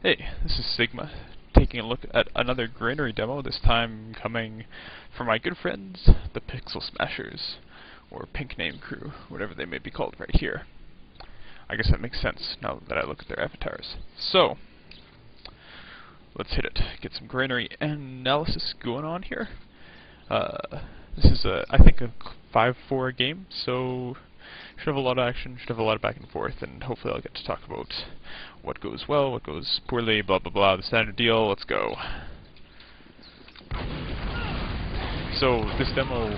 Hey, this is Sigma, taking a look at another granary demo, this time coming from my good friends, the Pixel Smashers, or Pink Name Crew, whatever they may be called right here. I guess that makes sense now that I look at their avatars. So, let's hit it. Get some granary analysis going on here. This is, I think, a 5-4 game, so should have a lot of action, should have a lot of back and forth, and hopefully I'll get to talk about what goes well, what goes poorly, blah blah blah, the standard deal. Let's go. So this demo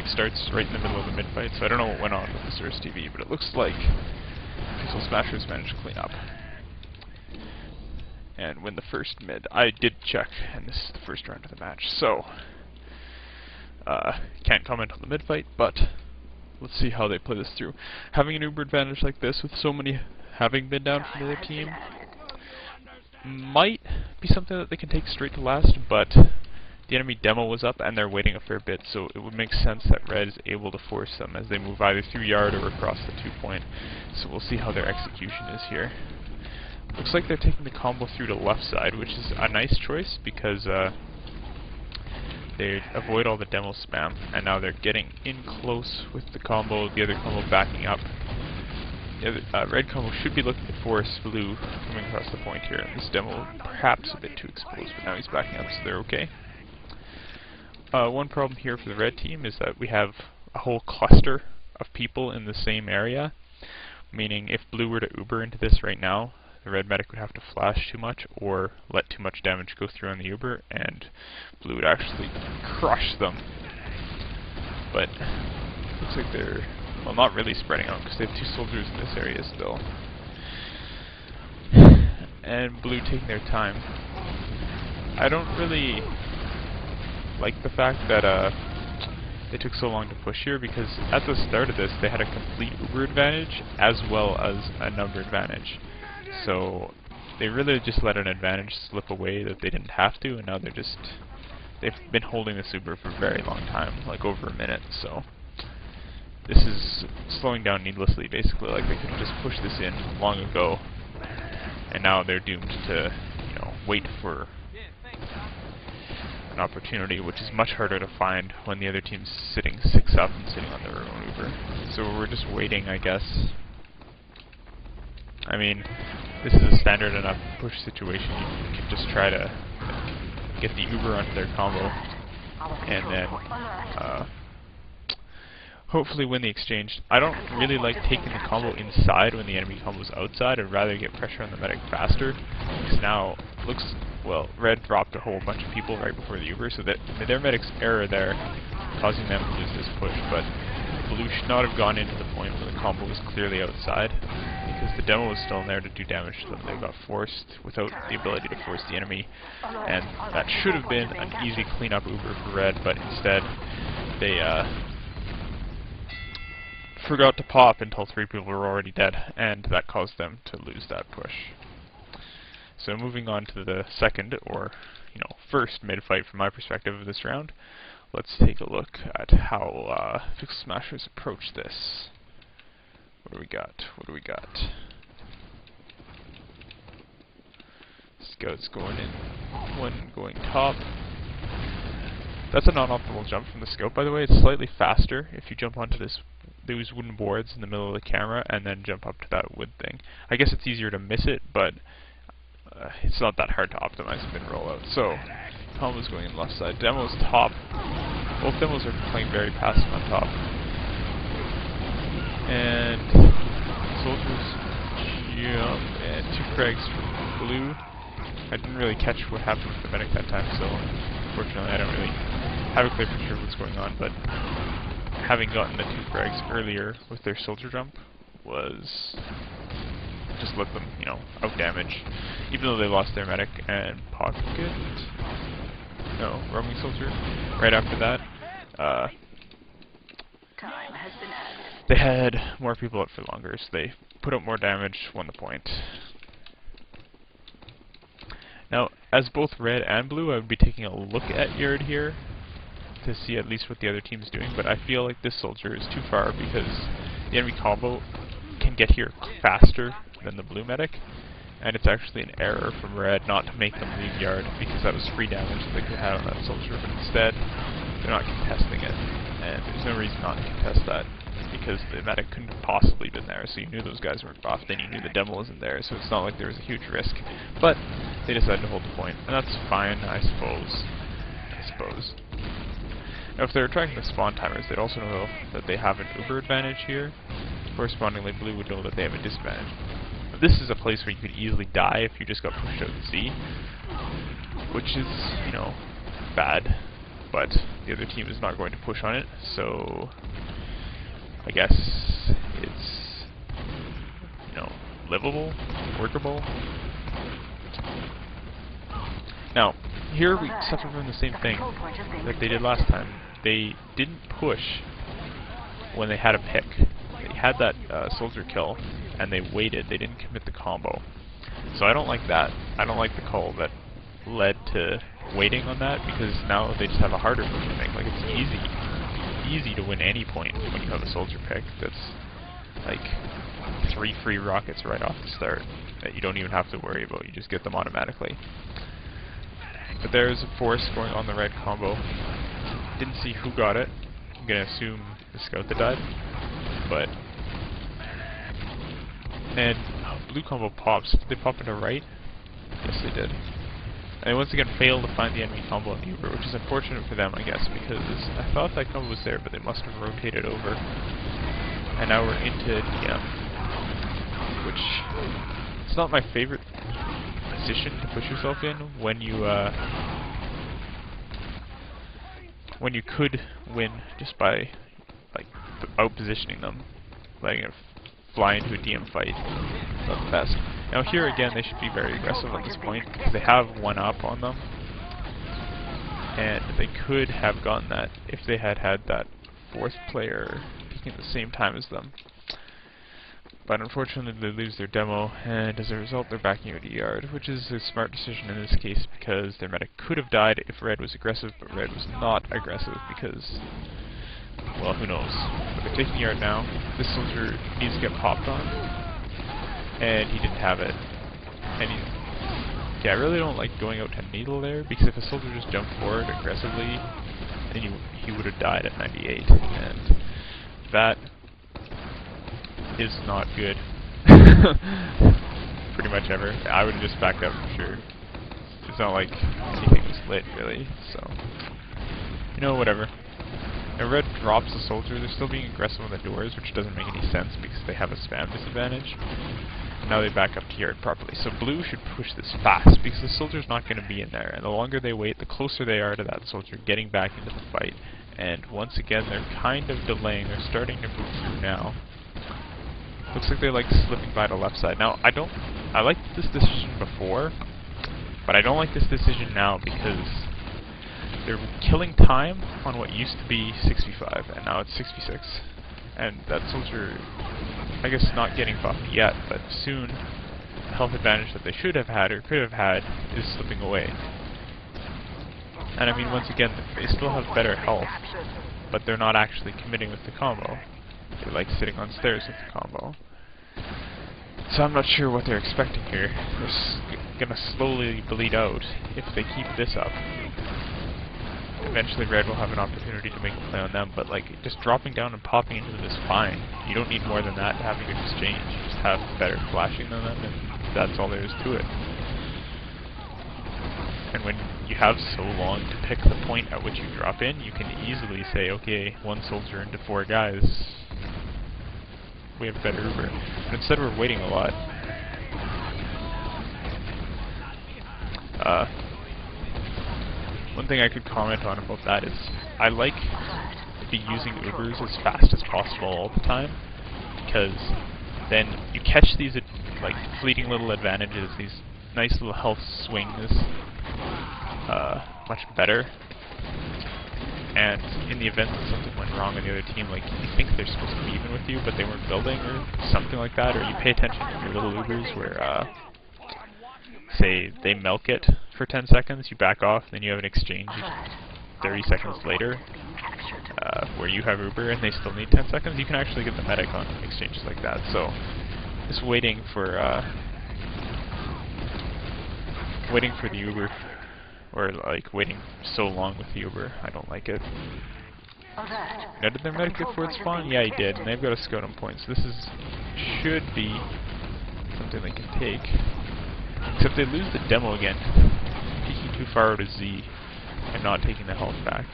starts right in the middle of the mid-fight, so I don't know what went on with the Source TV, but it looks like Pixel Smashers managed to clean up and win the first mid. I did check, and this is the first round of the match, so can't comment on the mid-fight, but let's see how they play this through. Having an Uber advantage like this, with so many having been down from the other team, might be something that they can take straight to last, but the enemy demo was up and they're waiting a fair bit, so it would make sense that Red is able to force them as they move either through yard or across the 2-point. So we'll see how their execution is here. Looks like they're taking the combo through to left side, which is a nice choice because they avoid all the demo spam, and now they're getting in close with the combo, the other combo backing up. The other, red combo should be looking to force blue coming across the point here. This demo perhaps a bit too exposed, but now he's backing up, so they're okay. One problem here for the red team is that we have a whole cluster of people in the same area, meaning if blue were to Uber into this right now, the red medic would have to flash too much or let too much damage go through on the Uber, and blue would actually crush them. But looks like they're, well, not really spreading out because they have 2 soldiers in this area still. And blue taking their time. I don't really like the fact that they took so long to push here, because at the start of this they had a complete Uber advantage as well as a number advantage. So they really just let an advantage slip away that they didn't have to, and now they've been holding this Uber for a very long time, like over a minute, so this is slowing down needlessly, basically. Like, they could have just pushed this in long ago, and now they're doomed to, you know, wait for an opportunity, which is much harder to find when the other team's sitting 6 up and sitting on their own Uber. So we're just waiting, I guess. I mean, this is a standard enough push situation. You can just try to get the Uber onto their combo, and then hopefully win the exchange. I don't really like taking the combo inside when the enemy combo's outside. I'd rather get pressure on the medic faster, because now it looks, well, red dropped a whole bunch of people right before the Uber, so that their medic's error there, causing them to lose this push. But blue should not have gone into the point where the combo was clearly outside, because the demo was still in there to do damage to them. They got forced without the ability to force the enemy, and that should have been an easy cleanup Uber for red, but instead they forgot to pop until 3 people were already dead, and that caused them to lose that push. So moving on to the second, or first mid-fight from my perspective of this round, let's take a look at how Pixel Smashers approach this. What do we got? What do we got? Scouts going in, one going top. That's a non-optimal jump from the scout, by the way. It's slightly faster if you jump onto those wooden boards in the middle of the camera and then jump up to that wood thing. I guess it's easier to miss it, but it's not that hard to optimize a mid-rollout. So, combo's going in left side. Demo's top. Both demos are playing very passive on top. And soldiers jump, and 2 frags from blue. I didn't really catch what happened with the medic that time, so unfortunately I don't really have a clear picture of what's going on, but having gotten the 2 frags earlier with their soldier jump was just let them, out damage, even though they lost their medic and pocket. No, roaming soldier. Right after that, they had more people out for longer, so they put out more damage, won the point. Now, as both red and blue, I would be taking a look at yard here to see at least what the other team's doing, but I feel like this soldier is too far because the enemy combo can get here faster than the blue medic, and it's actually an error from red not to make them leave yard, because that was free damage that they could have on that soldier, but instead they're not contesting it, and there's no reason not to contest that, because the medic couldn't have possibly been there, so you knew those guys weren't buffed, and you knew the demo wasn't there, so it's not like there was a huge risk. But they decided to hold the point, and that's fine, I suppose. Now, if they're tracking the spawn timers, they'd also know that they have an uber advantage here. Correspondingly, blue would know that they have a disadvantage. But this is a place where you could easily die if you just got pushed out to sea, which is, you know, bad. But the other team is not going to push on it, so I guess it's, you know, livable, workable. Now, here we suffer from the same thing that they did last time. They didn't push when they had a pick. They had that soldier kill, and they waited. They didn't commit the combo. So I don't like that. I don't like the call that led to waiting on that, because now they just have a harder push to make. Like, it's easy to win any point when you have a soldier pick that's like 3 free rockets right off the start that you don't even have to worry about. You just get them automatically. But there's a force going on the red combo. Didn't see who got it. I'm gonna assume the scout that died. But and blue combo pops. Did they pop into right? Yes, they did. And they once again failed to find the enemy combo on the Uber, which is unfortunate for them, I guess, because I thought that combo was there, but they must have rotated over. And now we're into DM, which it's not my favorite position to put yourself in when you could win just by like out-positioning them, letting it fly into a DM fight. Not the best. Now here again, they should be very aggressive at this point, because they have one up on them, and they could have gotten that if they had had that fourth player peeking at the same time as them. But unfortunately they lose their demo, and as a result they're backing out yard, which is a smart decision in this case, because their medic could have died if red was aggressive, but red was not aggressive because, well, who knows. But they're taking yard now. This soldier needs to get popped on, and he didn't have it. And yeah, I really don't like going out to needle there, because if a soldier just jumped forward aggressively, then he would have died at 98, and that is not good. Pretty much ever. I would have just backed up for sure. It's not like anything was lit, really, so, you know, whatever. Now red drops the soldier. They're still being aggressive on the doors, which doesn't make any sense because they have a spam disadvantage. And now they back up to yard properly. So blue should push this fast, because the soldier's not going to be in there, and the longer they wait, the closer they are to that soldier getting back into the fight. And once again, they're kind of delaying. They're starting to move through now. Looks like they're like slipping by the left side. Now, I liked this decision before, but I don't like this decision now, because they're killing time on what used to be 65, and now it's 66. And that soldier, I guess, not getting buffed yet, but soon the health advantage that they should have had or could have had is slipping away. And I mean, once again, they still have better health, but they're not actually committing with the combo. They're like sitting on stairs with the combo. So I'm not sure what they're expecting here. They're gonna slowly bleed out if they keep this up. Eventually red will have an opportunity to make a play on them, but like, just dropping down and popping into them is fine. You don't need more than that to have a good exchange. You just have better flashing than them, and that's all there is to it. And when you have so long to pick the point at which you drop in, you can easily say, okay, one soldier into 4 guys, we have better Uber. But instead we're waiting a lot. One thing I could comment on about that is, I like to be using Ubers as fast as possible all the time, because then you catch these like fleeting little advantages, these nice little health swings, much better. And in the event that something went wrong on the other team, like, you think they're supposed to be even with you, but they weren't building, or something like that, or you pay attention to your little Ubers where, say, they milk it for 10 seconds, you back off, then you have an exchange 30 seconds later, where you have Uber and they still need 10 seconds, you can actually get the medic on exchanges like that. So, just waiting for waiting for the Uber, or like waiting so long with the Uber. I don't like it. Now, did their medic get forward spawn? Yeah, he did, and they've got a scout on point, so this should be something they can take. Except they lose the demo again, peeking too far out of Z and not taking the health back.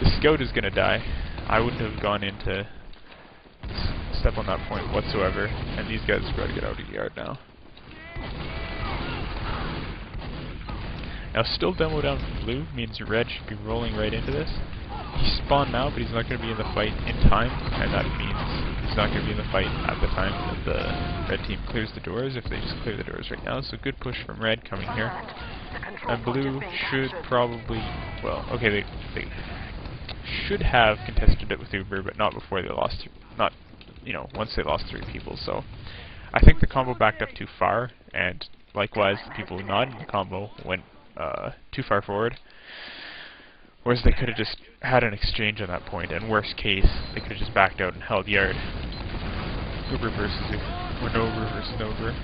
The scout is gonna die. I wouldn't have gone in to step on that point whatsoever, and these guys have got to get out of the yard now. Now, still demo down from blue means red should be rolling right into this. He spawned now, but he's not going to be in the fight in time, and that means he's not going to be in the fight at the time that the red team clears the doors, if they just clear the doors right now. So good push from red coming here. And blue should probably, well, okay, they should have contested it with Uber, but not before they lost, not, you know, once they lost 3 people. So I think the combo backed up too far, and likewise the people not in the combo went too far forward. Whereas they could have just had an exchange on that point, and worst case, they could have just backed out and held yard. Uber versus Uber, or no Uber versus no Uber.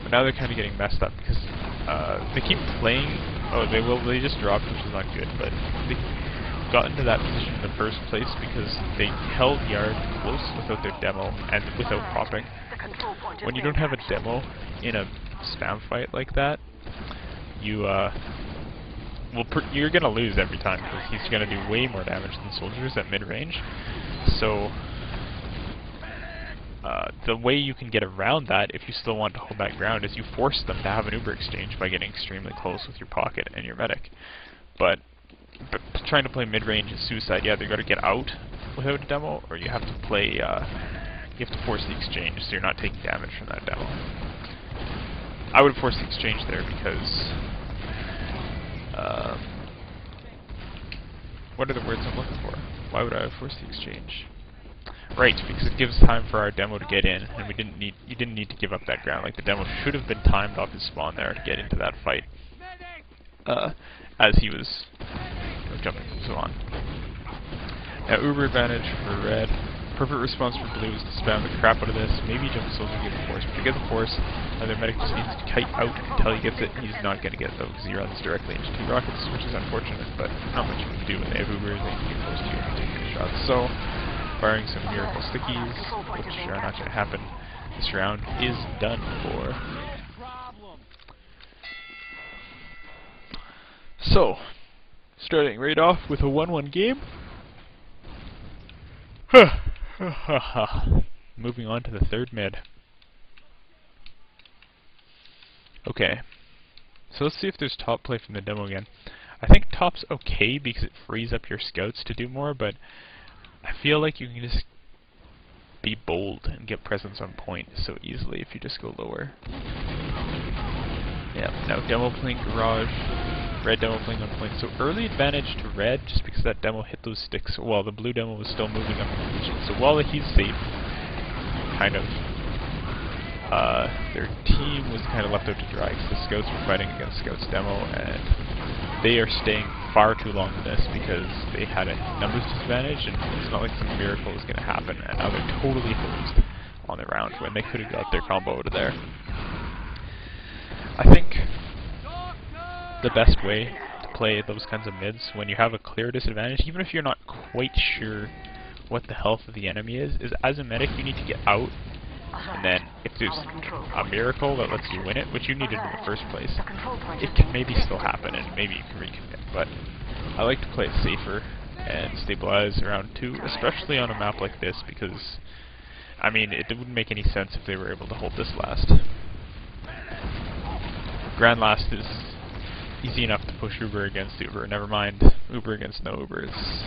But now they're kind of getting messed up because they keep playing. Oh, they just dropped, which is not good, but they got into that position in the first place because they held yard close without their demo and without popping. When you don't have a demo in a spam fight like that, you're gonna lose every time because he's gonna do way more damage than soldiers at mid-range. So the way you can get around that, if you still want to hold that ground, is you force them to have an Uber exchange by getting extremely close with your pocket and your medic. But trying to play mid-range is suicide. You either got to get out without a demo, or you have to play. You have to force the exchange, so you're not taking damage from that demo. I would force the exchange there because. What are the words I'm looking for? Why would I force the exchange? Right, because it gives time for our demo to get in, and you didn't need to give up that ground. Like, the demo should have been timed off his spawn there to get into that fight. As he was jumping so on. Now, Uber advantage for red. Perfect response for blue is to spam the crap out of this. Maybe jump the soldier and get the force. But to get the force, their medic just needs to kite out until he gets it. He's not going to get it though, because he runs directly into 2 rockets, which is unfortunate, but not much you can do when they have Uber. They can get close to you and take your shots. So, firing some miracle stickies, which are not going to happen. This round is done for. So, starting right off with a 1-1 game. Moving on to the third mid. Okay, so let's see if there's top play from the demo again. I think top's okay because it frees up your scouts to do more, but I feel like you can just be bold and get presence on point so easily if you just go lower. Yeah, now demo playing garage, red demo playing on point. So early advantage to red just because that demo hit those sticks while the blue demo was still moving up in the region. So while he's safe, kind of, their team was kind of left out to dry because the scouts were fighting against scouts demo, and they are staying far too long in this because they had a numbers disadvantage, and it's not like some miracle is going to happen, and now they're totally hosed on the round when they could have got their combo out of there. I think the best way to play those kinds of mids when you have a clear disadvantage, even if you're not quite sure what the health of the enemy is as a medic you need to get out, and then if there's a miracle that lets you win it, which you needed in the first place, it can maybe still happen and maybe you can recommit, but I like to play it safer and stabilize around 2, especially on a map like this, because I mean it wouldn't make any sense if they were able to hold this last. Grand last is easy enough to push Uber against Uber, never mind Uber against no Uber, it's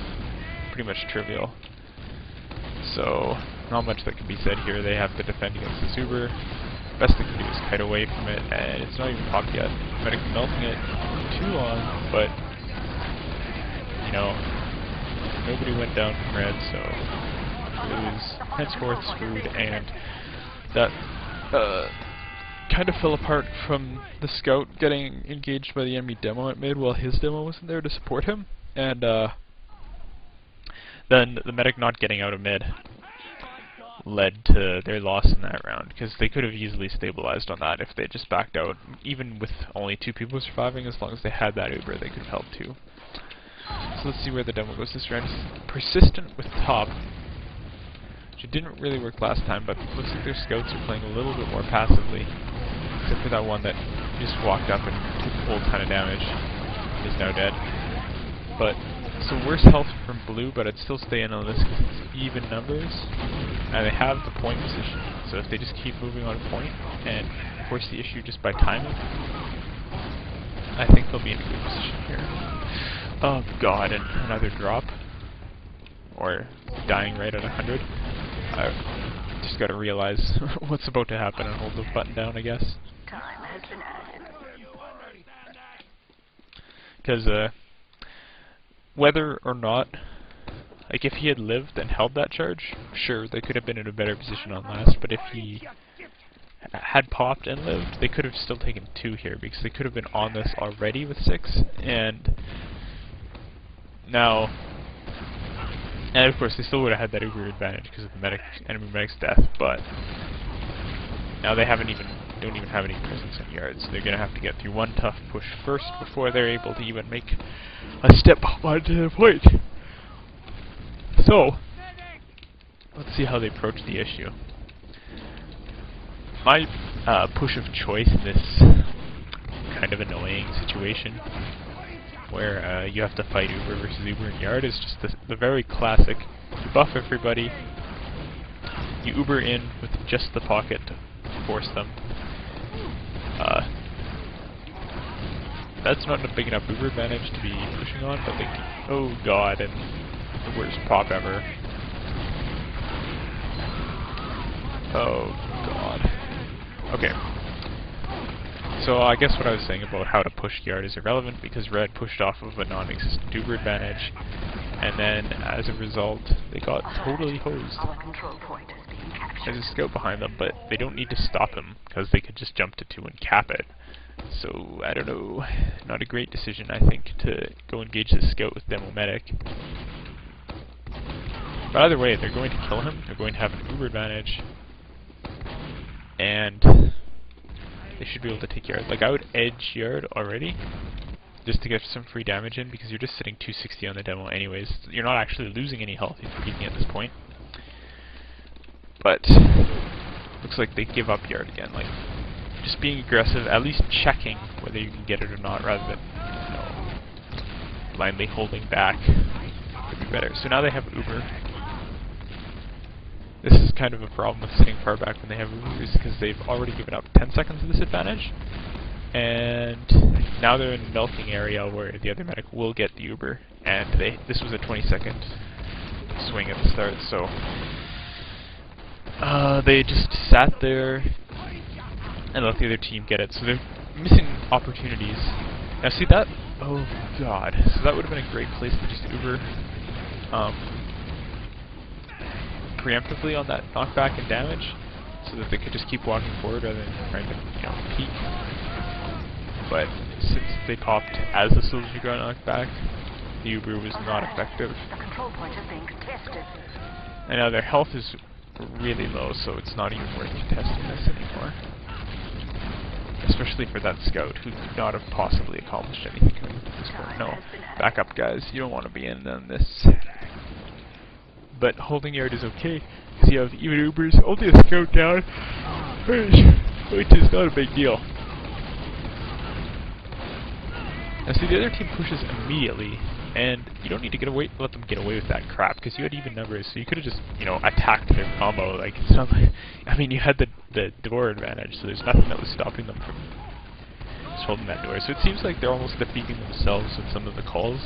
pretty much trivial. So, not much that can be said here. They have to defend against this Uber. Best they can do is kite away from it, and it's not even popped yet. Medic melting it too long, but, you know, nobody went down from red, so it was henceforth screwed, and that kind of fell apart from the scout getting engaged by the enemy demo at mid while his demo wasn't there to support him, and then the medic not getting out of mid, led to their loss in that round, because they could have easily stabilized on that if they just backed out. Even with only 2 people surviving, as long as they had that Uber, they could have held 2. So let's see where the demo goes this round. It's persistent with top, which didn't really work last time, but looks like their scouts are playing a little bit more passively, except for that one that just walked up and took a whole ton of damage and is now dead. But so worse health from blue, but I'd still stay in on this because it's even numbers, and they have the point position. So if they just keep moving on point and force the issue just by timing, I think they'll be in a good position here. Oh god, and another drop, or dying right at 100. I just gotta realize what's about to happen and hold the button down, I guess. Because whether or not, like if he had lived and held that charge, sure, they could have been in a better position on last, but if he had popped and lived, they could have still taken 2 here, because they could have been on this already with 6, and now, and of course they still would have had that Uber advantage because of the enemy medic's death, but now they don't even have any presence in yards. They're going to have to get through one tough push first before they're able to even make a step onto the point. So, let's see how they approach the issue. My push of choice in this kind of annoying situation, where you have to fight Uber versus Uber in yard, is just the very classic, you buff everybody, you Uber in with just the pocket to force them. That's not a big enough Uber advantage to be pushing on, but they can, oh god, and the worst pop ever. Oh god. Okay. So I guess what I was saying about how to push yard is irrelevant, because red pushed off of a non-existent Uber advantage, and then as a result they got totally hosed. There's a scout behind them, but they don't need to stop him, because they could just jump to 2 and cap it. So, I don't know, not a great decision, I think, to go engage the scout with Demo Medic. But either way, they're going to kill him, they're going to have an Uber advantage, and they should be able to take yard. Like, I would edge yard already, just to get some free damage in, because you're just sitting 260 on the demo anyways. You're not actually losing any health if you're peeking at this point. But, looks like they give up yard again, like, just being aggressive, at least checking whether you can get it or not, rather than, you know, blindly holding back would be better. So now they have Uber. This is kind of a problem with sitting far back when they have Uber, is because they've already given up 10 seconds of this advantage, and now they're in the milking area where the other medic will get the Uber, and this was a 20-second swing at the start, so they just sat there and let the other team get it, so they're missing opportunities. Now see that, oh god, so that would have been a great place to just Uber preemptively on that knockback and damage, so that they could just keep walking forward rather than trying to, you know, peek. But since they popped as the soldier got knocked back, the Uber was not effective. And now their health is really low, so it's not even worth contesting this anymore. Especially for that scout, who could not have possibly accomplished anything at this point. No, back up guys, you don't want to be in on this. But holding yard is okay, because you have even Ubers, only a scout down, which is not a big deal. Now see, the other team pushes immediately, and you don't need to let them get away with that crap, because you had even numbers, so you could have just, you know, attacked their combo. Like, it's not like, I mean, you had the door advantage, so there's nothing that was stopping them from just holding that door. So it seems like they're almost defeating themselves with some of the calls,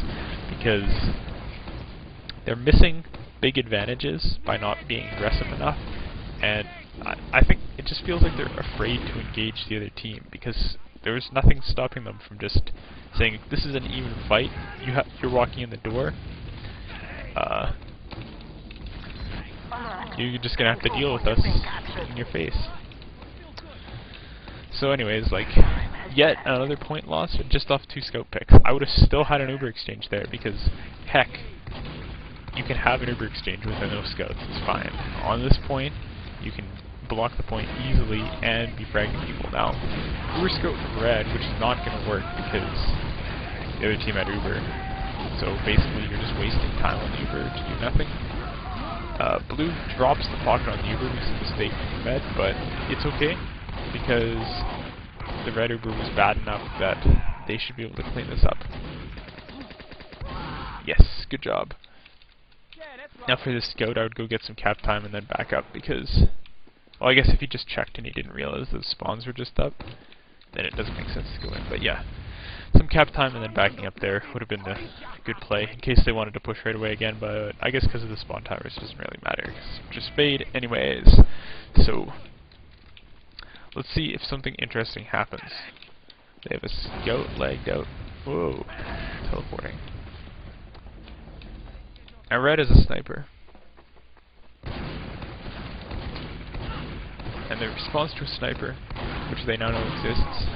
because they're missing big advantages by not being aggressive enough, and I think it just feels like they're afraid to engage the other team, because there's nothing stopping them from just saying, this is an even fight, you're walking in the door, you're just gonna have to deal with us in your face. So anyways, like, yet another point loss just off 2 scout picks. I would have still had an Uber exchange there, because, heck, you can have an Uber exchange within those scouts, it's fine. On this point, you can block the point easily and be fragging people. Now, Uber scout from red, which is not going to work because the other team had Uber. So basically, you're just wasting time on the Uber to do nothing. Blue drops the pocket on the Uber, which is a mistake from red, but it's okay because the red Uber was bad enough that they should be able to clean this up. Yes, good job. Now for the scout, I would go get some cap time and then back up because, well, I guess if he just checked and he didn't realize those spawns were just up, then it doesn't make sense to go in. But yeah, some cap time and then backing up there would have been the good play in case they wanted to push right away again, but I guess because of the spawn timers it doesn't really matter. It's just fade anyways. So let's see if something interesting happens. They have a scout lagged out. Whoa, teleporting. Now red is a sniper. And the response to a sniper, which they now know exists,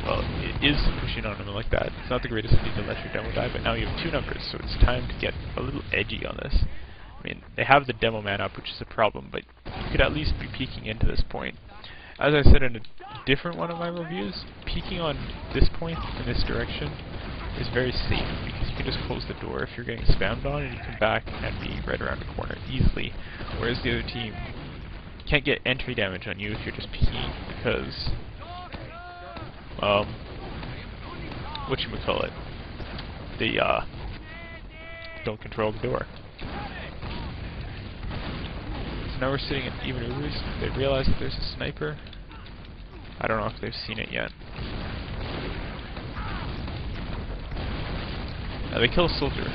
well, it is pushing on them like that. It's not the greatest idea to let your demo die, but now you have 2 numbers, so it's time to get a little edgy on this. I mean, they have the demo man up, which is a problem, but you could at least be peeking into this point. As I said in a different one of my reviews, peeking on this point in this direction is very safe, because you can just close the door if you're getting spammed on, and you come back and be right around the corner easily, whereas the other team can't get entry damage on you if you're just peeking, because whatchamacallit, they don't control the door. So now we're sitting at even Ubers. They realize that there's a sniper. I don't know if they've seen it yet. Now they kill a soldier,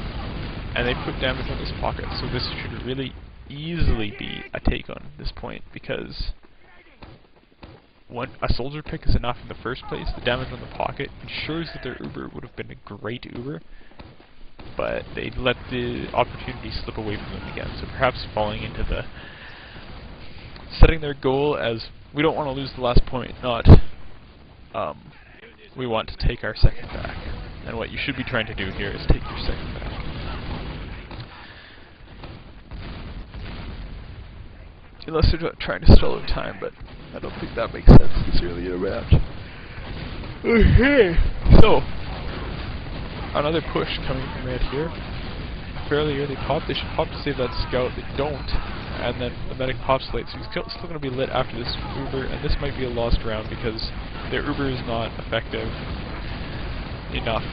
and they put damage on this pocket, so this should really easily be a take on this point, because when a soldier pick is enough in the first place, the damage on the pocket ensures that their Uber would have been a great Uber, but they let the opportunity slip away from them again, so perhaps falling into the setting their goal as we don't want to lose the last point, not we want to take our second back. And what you should be trying to do here is take your second back. Unless they're trying to stall out time, but I don't think that makes sense this early in a match. Okay, so another push coming from red here. Fairly early pop. They should pop to save that scout. They don't, and then the medic pops late, so he's still going to be lit after this Uber, and this might be a lost round because their Uber is not effective enough.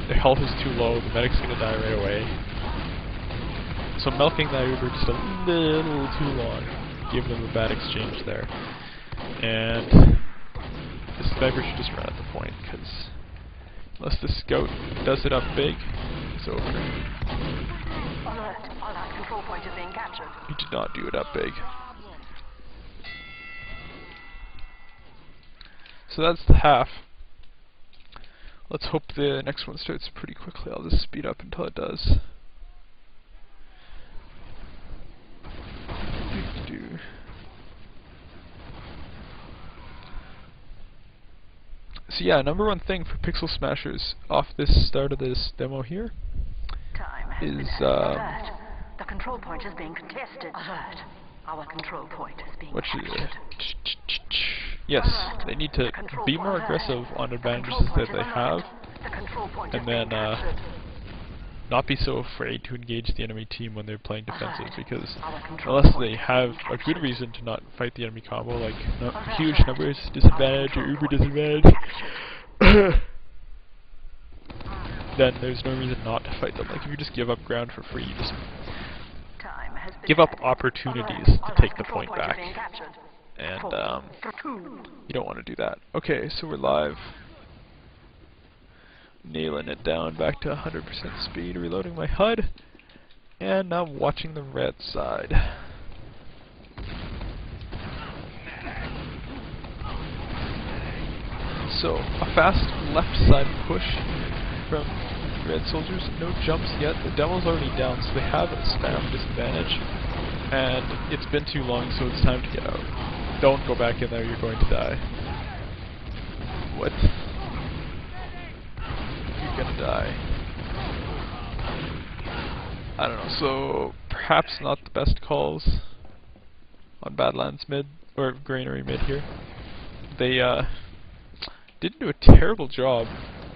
Their health is too low. The medic's going to die right away. So milking that Uber just a little too long gave them a bad exchange there. And the sniper should just run at the point, because unless the scout does it up big, it's over. Alert. Allied control point is being captured. He did not do it up big. So that's the half. Let's hope the next one starts pretty quickly. I'll just speed up until it does. So yeah, number one thing for Pixel Smashers off this start of this demo here is Alert. The control point is being contested. Alert. Our control point is being captured. Yes, they need to be more aggressive on advantages that they have, and then not be so afraid to engage the enemy team when they're playing defensive, because unless they have a good reason to not fight the enemy combo, like huge numbers disadvantage or Uber disadvantage, then there's no reason not to fight them. Like if you just give up ground for free, you just give up opportunities to take the point back, and you don't want to do that. Okay, so we're live. Nailing it down back to 100% speed, reloading my HUD, and now watching the red side. So, a fast left side push from red soldiers, no jumps yet. The demo's already down, so they have a spam disadvantage, and it's been too long, so it's time to get out. Don't go back in there, you're going to die. What? You're gonna die. I don't know, so perhaps not the best calls on Badlands mid, or Granary mid here. They didn't do a terrible job,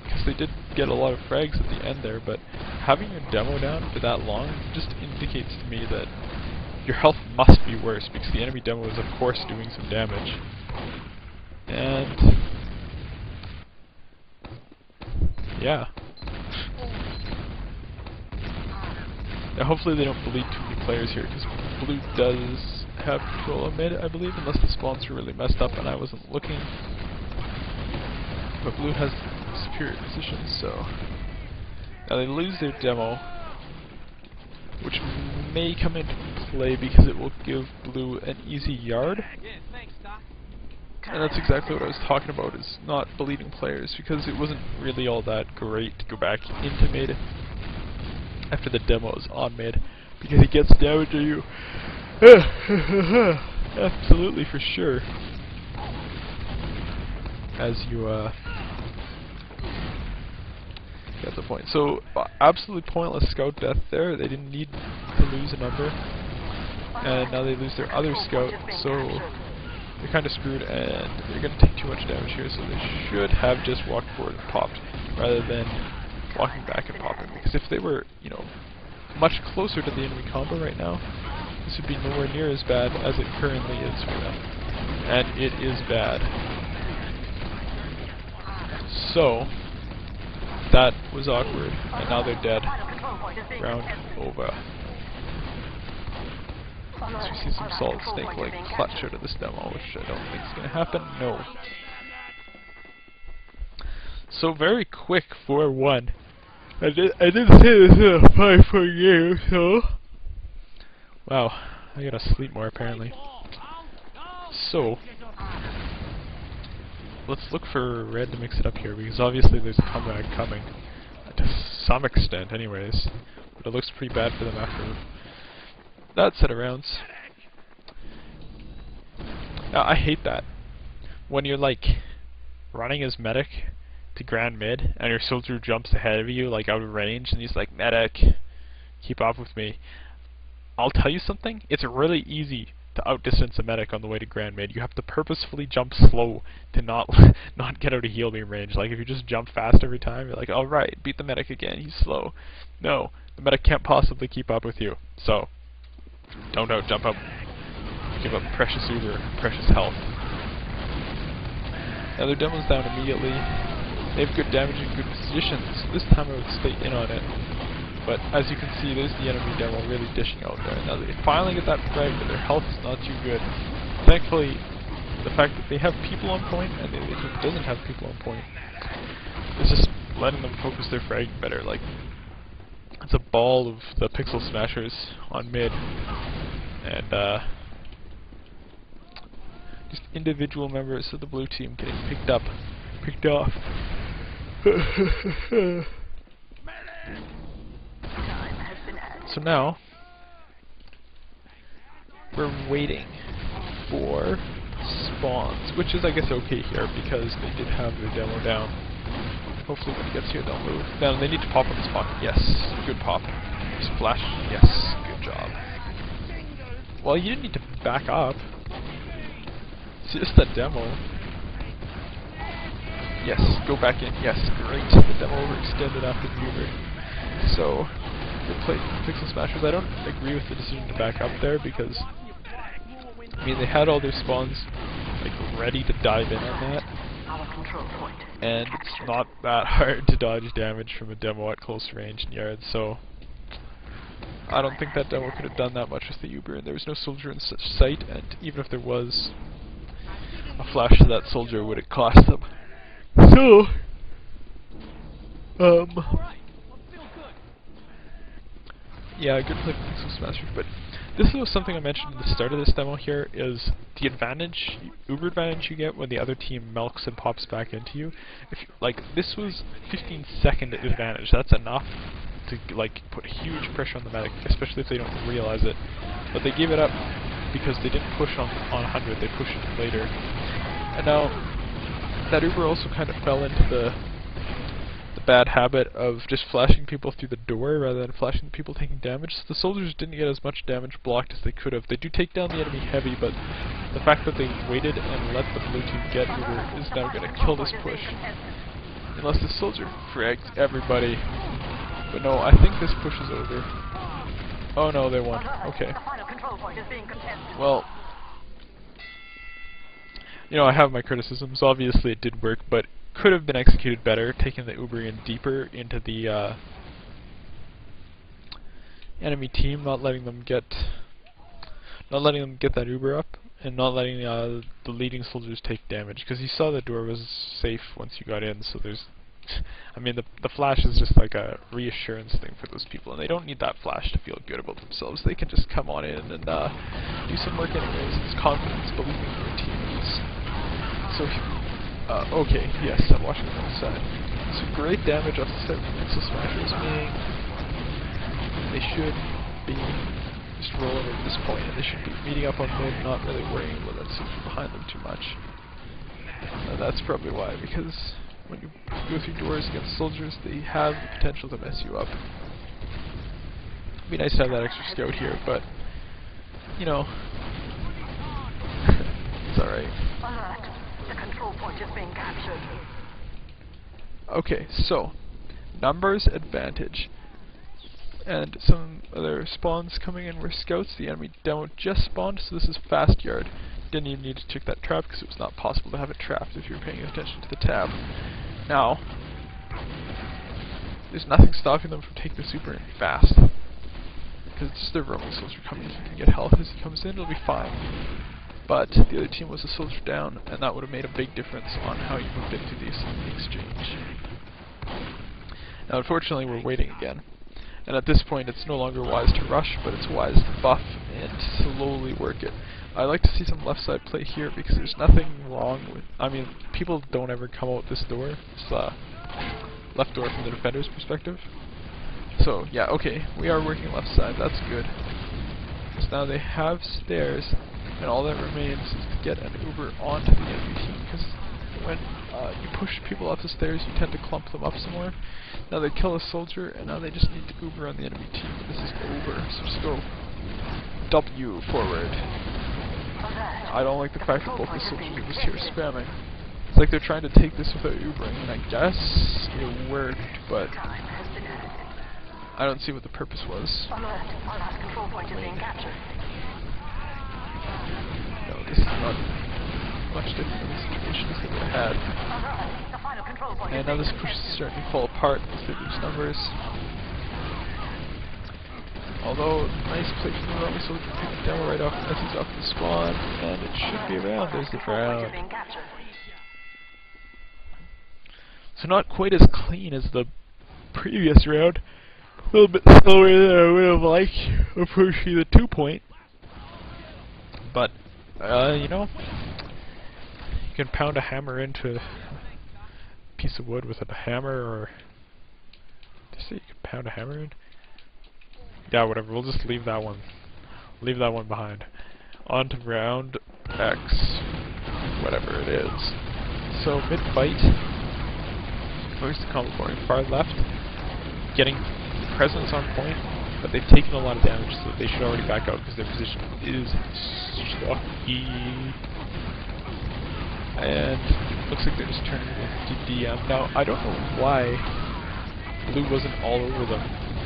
because they did get a lot of frags at the end there, but having your demo down for that long just indicates to me that your health must be worse, because the enemy demo is of course doing some damage. And yeah. Now hopefully they don't bleed too many players here, because blue does have control of mid, I believe, unless the spawns are really messed up and I wasn't looking. But blue has superior position, so now they lose their demo, which may come into play because it will give blue an easy yard. And that's exactly what I was talking about, is not bleeding players, because it wasn't really all that great to go back into mid after the demo is on mid, because he gets damage to you. Absolutely, for sure. As you get the point. So, absolutely pointless scout death there. They didn't need to lose a number. And now they lose their other scout, so they're kind of screwed, and they're going to take too much damage here, so they should have just walked forward and popped, rather than walking back and popping. Because if they were, you know, much closer to the enemy combo right now, this would be nowhere near as bad as it currently is for them. And it is bad. So, that was awkward, and now they're dead. Round over. So we see some solid snake like clutch out of this demo, which I don't think is going to happen. No. So very quick 4-1. I did say this is a 5-point game, so wow, I gotta sleep more apparently. So let's look for red to mix it up here, because obviously there's a comeback coming, to some extent anyways, but it looks pretty bad for them after that set of rounds. Now I hate that when you're like running as medic to grand mid and your soldier jumps ahead of you like out of range and he's like, medic, keep up with me. I'll tell you something, it's really easy to outdistance a medic on the way to grand mid. You have to purposefully jump slow to not get out of heal beam range. Like if you just jump fast every time, you're like, alright, beat the medic again, he's slow. No, the medic can't possibly keep up with you. So don't jump up, give up precious uber, precious health. Now their demo's down immediately. They have good damage and good positions. This time I would stay in on it. But as you can see, there's the enemy demo really dishing out there. Now they finally get that frag, but their health is not too good. Thankfully, the fact that they have people on point and the other team doesn't have people on point is just letting them focus their frag better. Like, it's a ball of the pixel smashers on mid, and just individual members of the blue team getting picked off. So now we're waiting for spawns, which is I guess okay here because they did have their demo down. Hopefully when it gets here they'll move. Now they need to pop on the spawn. Yes, good pop. Splash. Yes, good job. Well, you didn't need to back up. It's just that demo. Yes, go back in. Yes, great. The demo overextended after the Uber. So, good play from Pixel Smashers. I don't agree with the decision to back up there because, I mean, they had all their spawns like ready to dive in on that, and it's not that hard to dodge damage from a demo at close range and yards. So, I don't think that demo could have done that much with the Uber, and there was no soldier in such sight, and even if there was, a flash to that soldier would have cost them. So, yeah, good play for Pixel Smashers, but this was something I mentioned at the start of this demo here, is the advantage, Uber advantage you get when the other team milks and pops back into you. If you, like, this was 15-second advantage, that's enough to, like, put huge pressure on the medic, especially if they don't realize it. But they gave it up because they didn't push on 100, they pushed it later. And now, that Uber also kind of fell into the the bad habit of just flashing people through the door rather than flashing people taking damage. So the soldiers didn't get as much damage blocked as they could have. They do take down the enemy heavy, but the fact that they waited and let the blue team get Uber is now going to kill this push. Unless the soldier fragged everybody. But no, I think this push is over. Oh no, they won. Okay. Well, you know, I have my criticisms. Obviously it did work, but could have been executed better, taking the Uber in deeper into the enemy team, not letting them get that Uber up, and not letting the leading soldiers take damage, because you saw the door was safe once you got in. So there's, I mean, the flash is just like a reassurance thing for those people, and they don't need that flash to feel good about themselves. They can just come on in and do some work anyways. It's confidence, believing in your teammates. So. Okay, yes, I'm watching the other side. So great damage off the set of Pixel Smashers, meaning they should be just rolling at this point, and they should be meeting up on mid, not really worrying about that soldier behind them too much. And that's probably why, because when you go through doors against soldiers, they have the potential to mess you up. It'd be nice to have that extra scout here, but, you know, it's alright. The control point is being captured. Okay, so numbers advantage, and some other spawns coming in were scouts. The enemy demo just spawned, so this is fast yard. Didn't even need to check that trap because it was not possible to have it trapped if you were paying attention to the tab. Now, there's nothing stopping them from taking the super in fast, because it's just their roaming soldier coming. He can get health as he comes in, it'll be fine. But the other team was a soldier down, and that would have made a big difference on how you moved into the exchange. Now unfortunately we're waiting again, and at this point it's no longer wise to rush, but it's wise to buff and slowly work it. I like to see some left side play here because there's nothing wrong with, I mean, people don't ever come out this door. It's left door from the defender's perspective. So yeah, okay, we are working left side, that's good. So now they have stairs, and all that remains is to get an Uber onto the enemy team, because when you push people up the stairs, you tend to clump them up some more. Now they kill a soldier, and now they just need to Uber on the enemy team. This is over, so just go W forward. I don't like the fact that both the soldiers are just here spamming. It's like they're trying to take this without Ubering, and I guess it worked, but I don't see what the purpose was. Control point is being captured. No, this is not much different than the situation as they would have had. And now this push is starting to fall apart as they lose numbers. Although, nice play from the roaming soldier, taking the demo right off as he's off the spawn, and it should be around. There's the round. So not quite as clean as the previous round. A little bit slower than I would have liked approaching the 2-point. But, you know, you can pound a hammer into a piece of wood with a hammer, or did you say you can pound a hammer in? Yeah, whatever, we'll just leave that one. Leave that one behind. On to round X, whatever it is. So, mid-fight, focus the combo boarding far left, getting presence on point, but they've taken a lot of damage, so they should already back out because their position is stocky. And looks like they're just turning with DM. Now, I don't know why blue wasn't all over them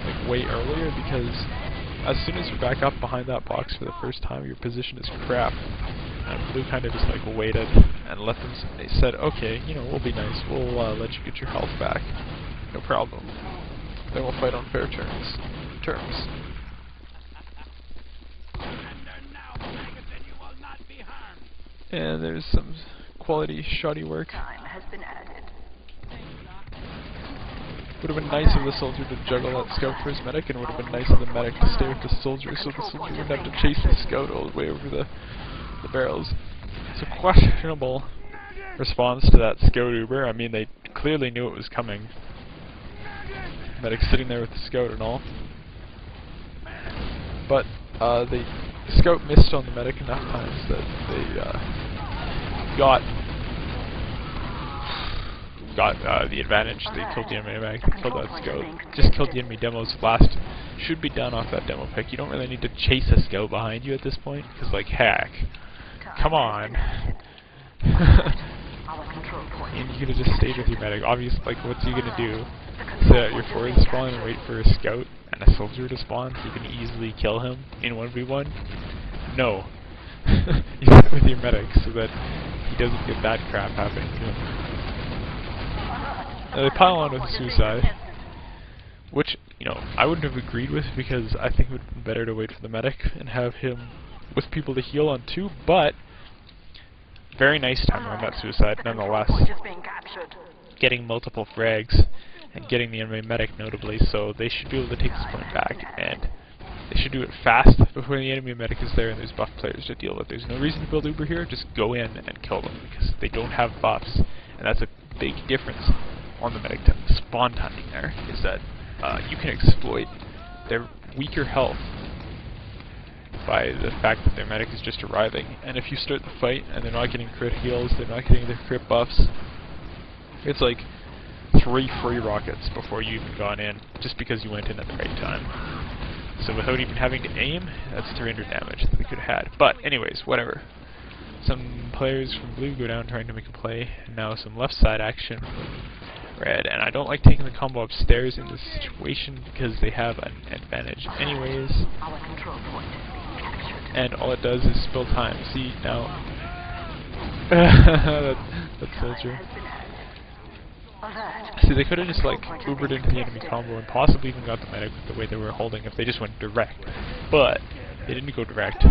like way earlier, because as soon as you're back up behind that box for the first time, your position is crap. And blue kind of just like waited and let them. They said, okay, you know, we'll be nice. We'll let you get your health back. No problem. Then we'll fight on fair terms. And there's some quality shoddy work. Time has been added. Would have been nice of the soldier to juggle that scout for his medic, and would have been nice of the medic to stay with the soldier, so the soldier wouldn't have to chase the scout all the way over the barrels. It's a questionable response to that scout Uber. I mean, they clearly knew it was coming. Medic sitting there with the scout and all. But the scout missed on the medic enough times that they got got the advantage. They killed the enemy medic, they killed that scout, just killed the enemy demos last. Should be done off that demo pick. You don't really need to chase a scout behind you at this point, because like, heck, come on. And you could have just stayed with your medic. Obviously, like, what's he gonna do? Sit at your forward spawn and wait for a scout and a soldier to spawn so you can easily kill him in 1v1? No. You sit with your medic so that he doesn't get that crap happening to him. Now they pile on with suicide, which, you know, I wouldn't have agreed with because I think it would have been better to wait for the medic and have him with people to heal on too, but very nice timer on that suicide nonetheless. Getting multiple frags and getting the enemy medic notably, so they should be able to take this point back, and they should do it fast before the enemy medic is there and there's buff players to deal with. There's no reason to build Uber here, just go in and kill them, because they don't have buffs, and that's a big difference on the medic spawn timing there, is that you can exploit their weaker health by the fact that their medic is just arriving, and if you start the fight and they're not getting crit heals, they're not getting their crit buffs, it's like 3 free rockets before you even gone in, just because you went in at the right time. So without even having to aim, that's 300 damage that they could have had. But anyways, whatever. Some players from blue go down trying to make a play, and now some left side action from red. And I don't like taking the combo upstairs in this situation because they have an advantage anyways. And all it does is spill time. See, now... that soldier. See, they could have just, like, Ubered into the enemy combo and possibly even got the medic with the way they were holding if they just went direct. But they didn't go direct,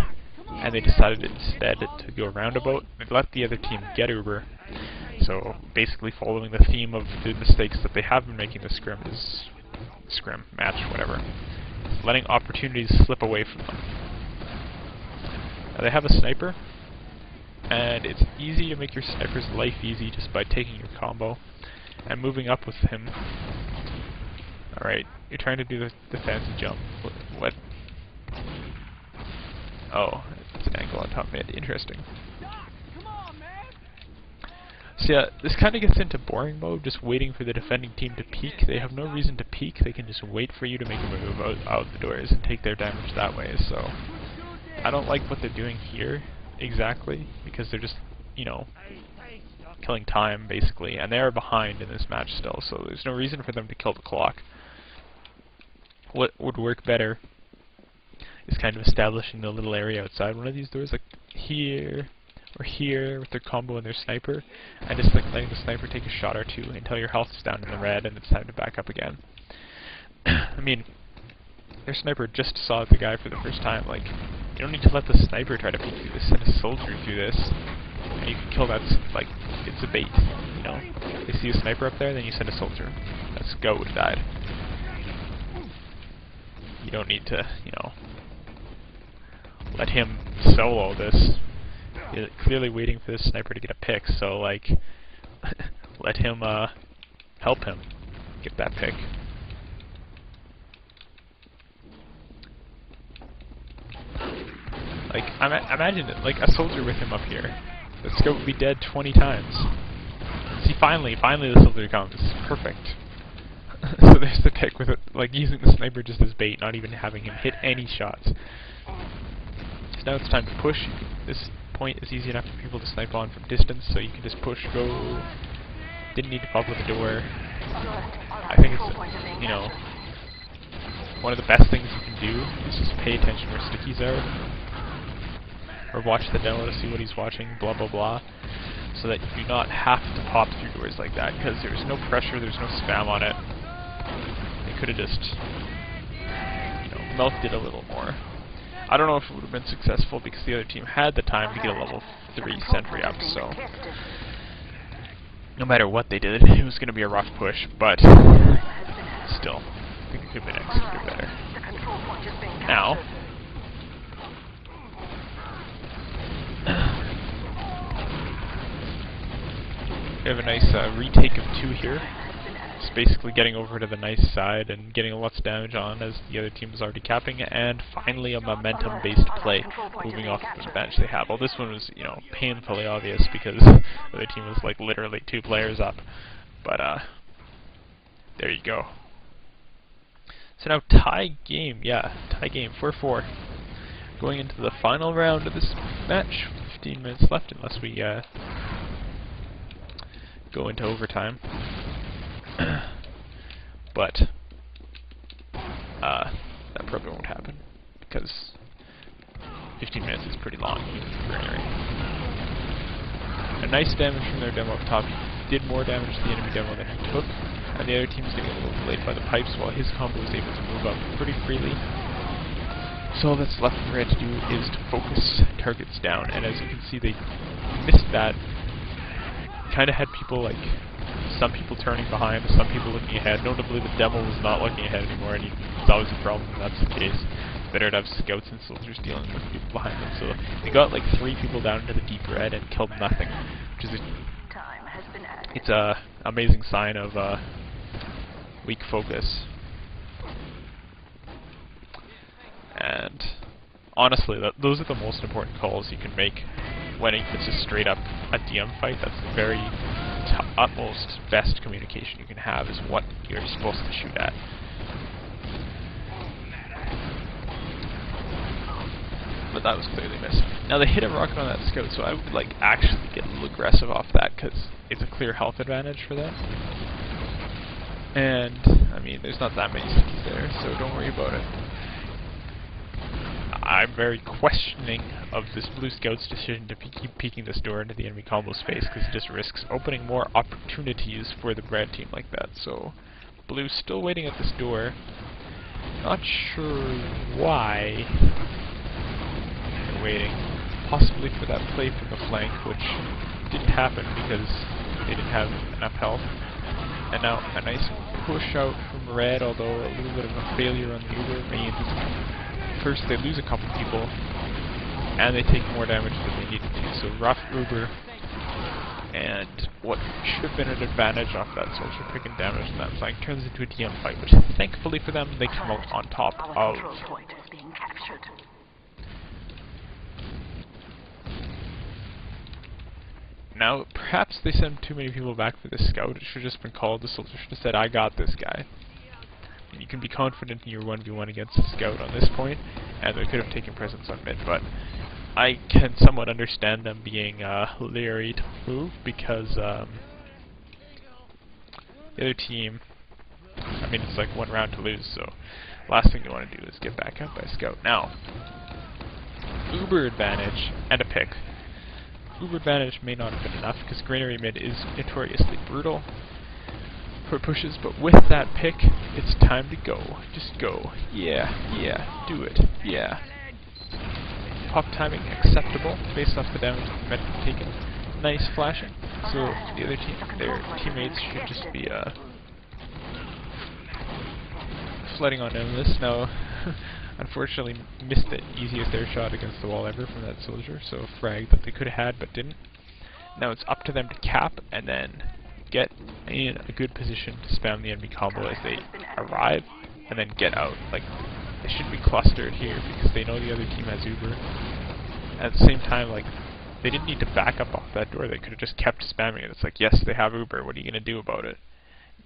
and they decided instead to go roundabout and let the other team get Uber. So, basically following the theme of the mistakes that they have been making this scrim, match, whatever. Letting opportunities slip away from them. Now, they have a sniper, and it's easy to make your sniper's life easy just by taking your combo and moving up with him. Alright, you're trying to do the fancy jump. What? Oh, it's an angle on top mid. Interesting. So yeah, this kind of gets into boring mode, just waiting for the defending team to peek. They have no reason to peek, they can just wait for you to make a move out the doors and take their damage that way, so... I don't like what they're doing here, exactly, because they're just, you know, killing time, basically, and they are behind in this match still, so there's no reason for them to kill the clock. What would work better is kind of establishing the little area outside one of these doors, like here, or here, with their combo and their sniper, and just like letting the sniper take a shot or two until your health is down in the red and it's time to back up again. I mean, their sniper just saw the guy for the first time, like, you don't need to let the sniper try to peek through this, send a soldier through this, and you can kill that, like, it's a bait, you know? They see a sniper up there, then you send a soldier. That scout would have died. You don't need to, you know, let him solo this. You're clearly waiting for this sniper to get a pick, so, like, let him, help him get that pick. Like, imagine it, like a soldier with him up here. The scout would be dead 20 times. See, finally the soldier comes. Perfect. So there's the pick with it, like using the sniper just as bait, not even having him hit any shots. So now it's time to push. This point is easy enough for people to snipe on from distance, so you can just push, go. Didn't need to pop with the door. I think it's, you know, one of the best things you can do is just pay attention where stickies are. Or watch the demo to see what he's watching, blah blah blah, so that you do not have to pop through doors like that, because there's no pressure, there's no spam on it. They could have just, you know, milked it a little more. I don't know if it would have been successful because the other team had the time to get a level 3 sentry up, so no matter what they did, it was going to be a rough push, but still, I think it could have been executed better. Now, we have a nice retake of 2 here. It's basically getting over to the nice side and getting lots of damage on as the other team is already capping, and finally a momentum-based play, moving off the bench they have. Well, this one was, you know, painfully obvious because the other team was like literally 2 players up. But there you go. So now tie game, yeah, tie game, 4-4. Going into the final round of this match. 15 minutes left unless we go into overtime. But that probably won't happen because 15 minutes is pretty long even for granary. A nice damage from their demo up top. He did more damage to the enemy demo than he took, and the other team's getting a little delayed by the pipes while his combo was able to move up pretty freely. So all that's left for Red to do is to focus targets down, and as you can see, they missed that. Kind of had people like some people turning behind, some people looking ahead. Notably, the demo was not looking ahead anymore, and it's always a problem when that's the case. Better to have scouts and soldiers dealing with people behind them. So they got like 3 people down into the deep red and killed nothing, which is it's a amazing sign of weak focus. And honestly, those are the most important calls you can make when it's just straight up a DM fight. That's the very utmost best communication you can have, is what you're supposed to shoot at. But that was clearly missed. Now they hit a rocket on that scout, so I would like actually get a little aggressive off that because it's a clear health advantage for them. And I mean, there's not that many stickies there, so don't worry about it. I'm very questioning of this blue scout's decision to keep peeking this door into the enemy combo space, because it just risks opening more opportunities for the red team like that. So blue's still waiting at this door. Not sure why they're waiting. Possibly for that play from the flank, which didn't happen because they didn't have enough health. And now a nice push out from red, although a little bit of a failure on the Uber means first they lose a couple people, and they take more damage than they needed to. So rough Uber, and what should have been an advantage off that soldier picking damage in that flank turns into a DM fight, which thankfully for them, they come out on top of. Now, perhaps they sent too many people back for this scout. It should have just been called. The soldier should have said, I got this guy. And you can be confident in your 1v1 against the scout on this point, and they could have taken presence on mid, but I can somewhat understand them being leery to move, because the other team, I mean, it's like one round to lose, so last thing you want to do is get back up by a scout. Now, Uber advantage and a pick. Uber advantage may not have been enough, because granary mid is notoriously brutal for pushes, but with that pick, it's time to go. Just go. Yeah, yeah, do it. Yeah. Pop timing acceptable, based off the damage the med have taken. Nice flashing. So the other team, their teammates should just be flooding on them this. Now, unfortunately missed the easiest air shot against the wall ever from that soldier, so a frag that they could have had but didn't. Now it's up to them to cap and then get in a good position to spam the enemy combo as they arrive and then get out. Like, they should be clustered here because they know the other team has Uber. At the same time, like, they didn't need to back up off that door. They could have just kept spamming it. It's like, yes, they have Uber. What are you going to do about it?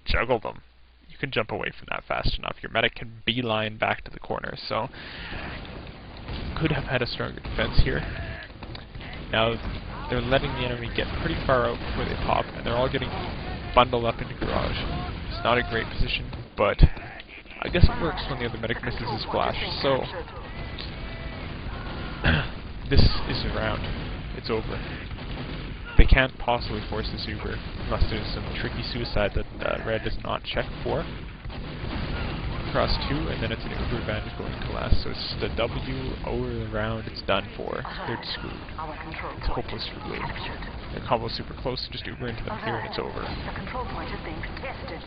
Juggle them. You can jump away from that fast enough. Your medic can beeline back to the corner. So, could have had a stronger defense here. Now, they're letting the enemy get pretty far out before they pop, and they're all getting bundled up into garage. It's not a great position, but I guess it works when the other medic misses his flash. So, this is a round. It's over. They can't possibly force this Uber unless there's some tricky suicide that red does not check for. Cross 2, and then it's an Uber advantage going to last, so it's just a W over the round. It's done for. They're screwed. It's hopeless for blue. Their combo's super close, so just Uber into them here and it's over. The control point is being contested.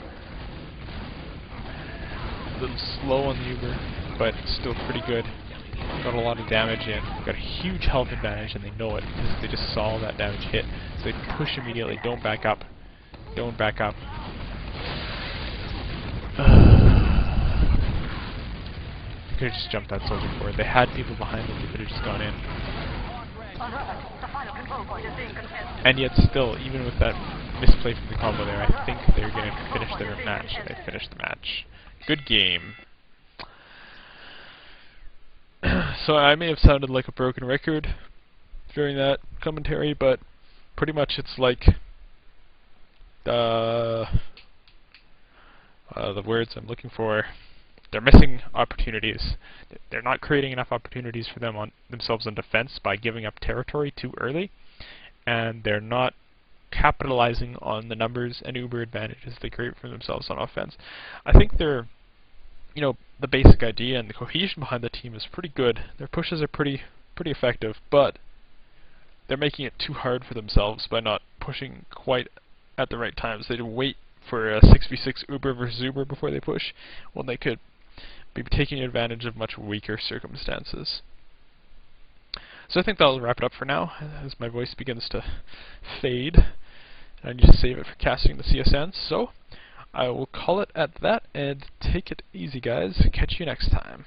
A little slow on the Uber, but still pretty good. Got a lot of damage in. Got a huge health advantage, and they know it because they just saw that damage hit. So they push immediately. Don't back up. Don't back up. They could have just jumped that soldier forward. They had people behind them. They could have just gone in. And yet still, even with that misplay from the combo there. I think they're going to finish their match. They finished the match. Good game. So I may have sounded like a broken record during that commentary, but pretty much it's like the words I'm looking for. They're missing opportunities. They're not creating enough opportunities for themselves on defense by giving up territory too early, and they're not capitalizing on the numbers and uber advantages they create for themselves on offense. I think they're, the basic idea and the cohesion behind the team is pretty good. Their pushes are pretty effective, but they're making it too hard for themselves by not pushing quite at the right times. They wait for a 6v6 uber versus uber before they push, when they could be taking advantage of much weaker circumstances. So I think that'll wrap it up for now, as my voice begins to fade. I need to save it for casting the CSN, so I will call it at that, and take it easy, guys. Catch you next time.